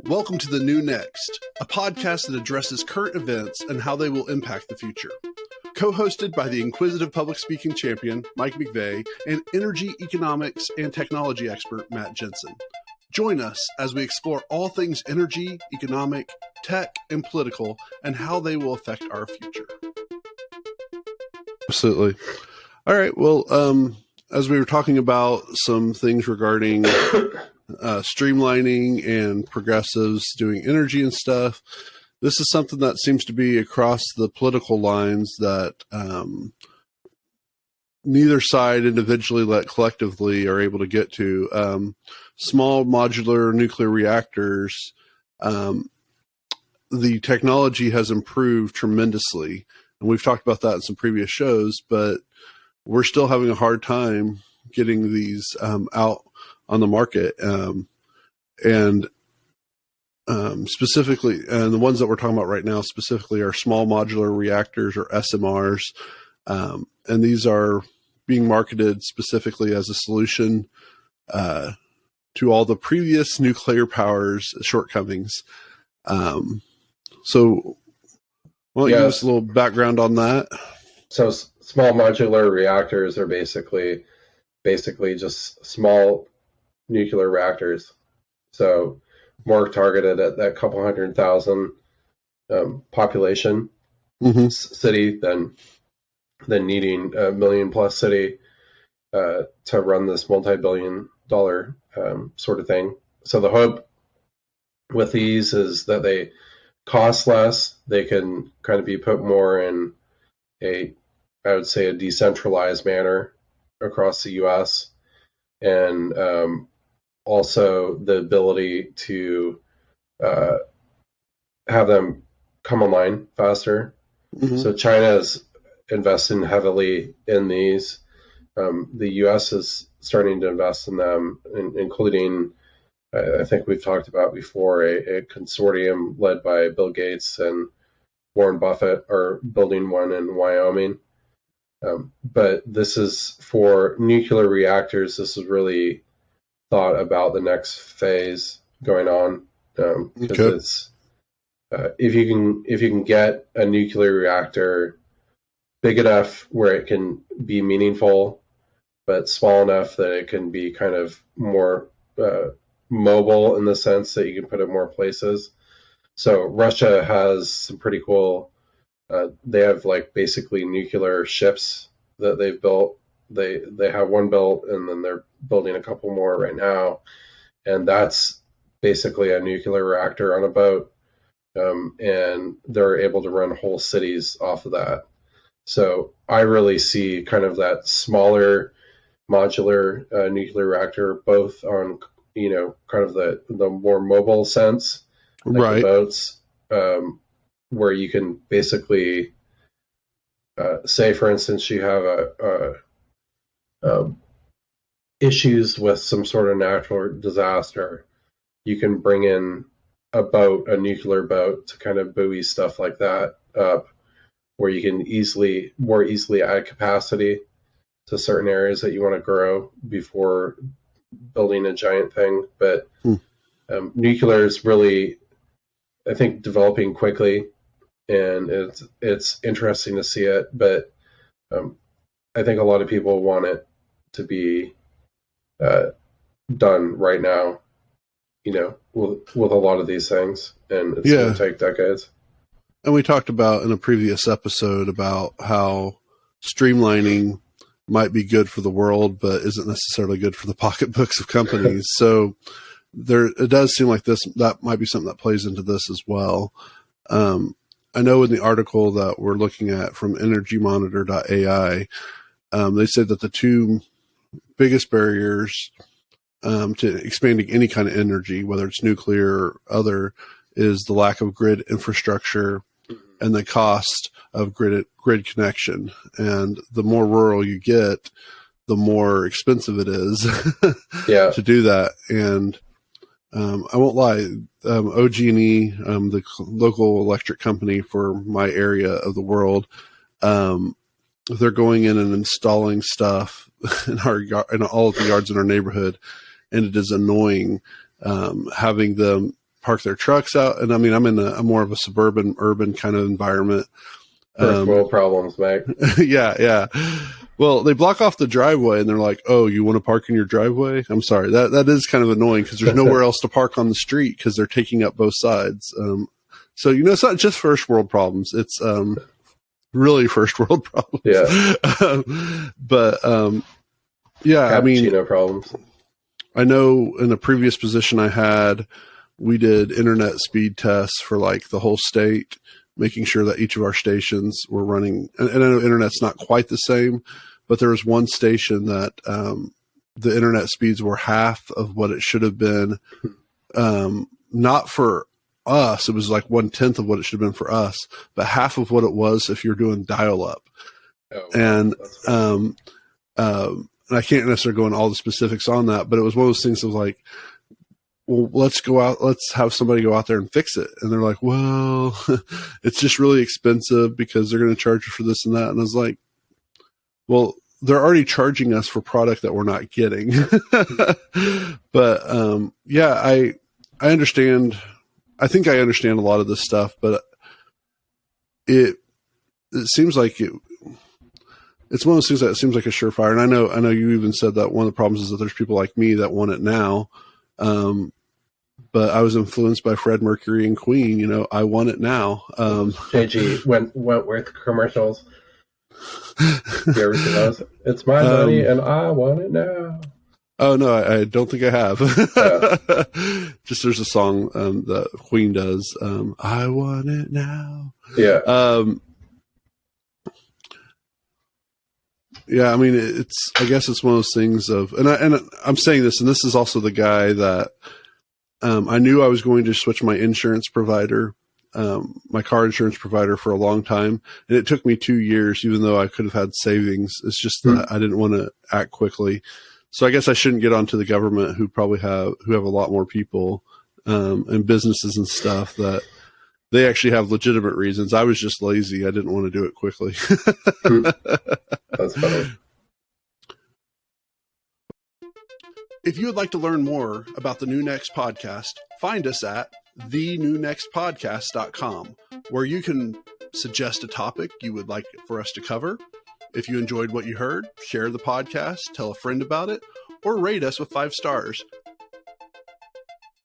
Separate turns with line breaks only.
Welcome to The New Next, a podcast that addresses current events and how they will impact the future. Co-hosted by the inquisitive public speaking champion, Mike McVeigh, and energy, economics, and technology expert, Matt Jensen. Join us as we explore all things energy, economic, tech, and political, and how they will affect our future. Absolutely. All right. Well, as we were talking about some things regarding streamlining and progressives doing energy and stuff, this is something that seems to be across the political lines that neither side individually yet collectively are able to get to. Small modular nuclear reactors, the technology has improved tremendously. And we've talked about that in some previous shows, but we're still having a hard time getting these out on the market. Specifically, and the ones that we're talking about right now specifically are small modular reactors, or SMRs. And these are being marketed specifically as a solution to all the previous nuclear power's shortcomings. So why don't you give us a little background on that?
So small modular reactors are basically just small nuclear reactors. So more targeted at that couple 100,000 population city than needing a million plus city to run this multi-billion-dollar sort of thing. So the hope with these is that they cost less. They can kind of be put more in I would say a decentralized manner across the U.S. and also the ability to have them come online faster. So China is investing heavily in these. The U.S. is starting to invest in them, including, I think we've talked about before, a consortium led by Bill Gates and Warren Buffett are building one in Wyoming. But this is for nuclear reactors. This is really thought about the next phase going on, because it's if you can get a nuclear reactor big enough where it can be meaningful, but small enough that it can be kind of more mobile in the sense that you can put it more places. So Russia has some pretty cool. They have like basically nuclear ships that they've built. They have one built, and then they're building a couple more right now, and that's basically a nuclear reactor on a boat, and they're able to run whole cities off of that. So I really see kind of that smaller modular nuclear reactor, both on kind of the more mobile sense, like
right,
the boats, where you can basically say, for instance, you have issues with some sort of natural disaster, you can bring in a nuclear boat to kind of buoy stuff like that up, where you can more easily add capacity to certain areas that you want to grow before building a giant thing. But nuclear is really, I think, developing quickly, and it's interesting to see it. But I think a lot of people want it to be done right now, with a lot of these things, and it's going to take decades.
And we talked about in a previous episode about how streamlining might be good for the world, but isn't necessarily good for the pocketbooks of companies. So it does seem like that might be something that plays into this as well. I know in the article that we're looking at from energymonitor.ai, they said that the two biggest barriers to expanding any kind of energy, whether it's nuclear or other, is the lack of grid infrastructure and the cost of grid connection. And the more rural you get, the more expensive it is to do that. And I won't lie, OG&E, the local electric company for my area of the world, they're going in and installing stuff in in all of the yards in our neighborhood, and it is annoying having them park their trucks out. And I mean, I'm more of a suburban, urban kind of environment.
First world problems, Mike.
Yeah. Well, they block off the driveway, and they're like, "Oh, you want to park in your driveway?" I'm sorry, that is kind of annoying because there's nowhere else to park on the street because they're taking up both sides. So it's not just first world problems; it's really first world problems.
Yeah.
But yeah, I mean,
Cappuccino problems.
I know in a previous position I had, we did internet speed tests for like the whole state, making sure that each of our stations were running. And I know internet's not quite the same, but there was one station that the internet speeds were half of what it should have been. Not for us, it was like 1/10 of what it should have been for us, but half of what it was if you're doing dial up. And I can't necessarily go into all the specifics on that, but it was one of those things that was like, well, let's have somebody go out there and fix it. And they're like, well, it's just really expensive because they're going to charge you for this and that. And I was like, well, they're already charging us for product that we're not getting. But yeah, I understand. I think I understand a lot of this stuff, but it seems like it's one of those things that seems like a surefire. And I know you even said that one of the problems is that there's people like me that want it now. But I was influenced by Fred Mercury and Queen. I want it now.
JG Wentworth commercials. You ever see those? It's my money and I want it now.
Oh no, I don't think I have.
Yeah.
Just there's a song that Queen does. I want it now.
Yeah.
Yeah, I mean, I guess it's one of those things of, and I'm saying this, and this is also the guy that I knew I was going to switch my insurance provider, my car insurance provider for a long time. And it took me 2 years, even though I could have had savings. It's just that I didn't want to act quickly. So I guess I shouldn't get onto the government who have a lot more people, and businesses and stuff that they actually have legitimate reasons. I was just lazy. I didn't want to do it quickly.
That's funny.
If you would like to learn more about the New Next podcast, find us at thenewnextpodcast.com, where you can suggest a topic you would like for us to cover. If you enjoyed what you heard, share the podcast, tell a friend about it, or rate us with 5 stars.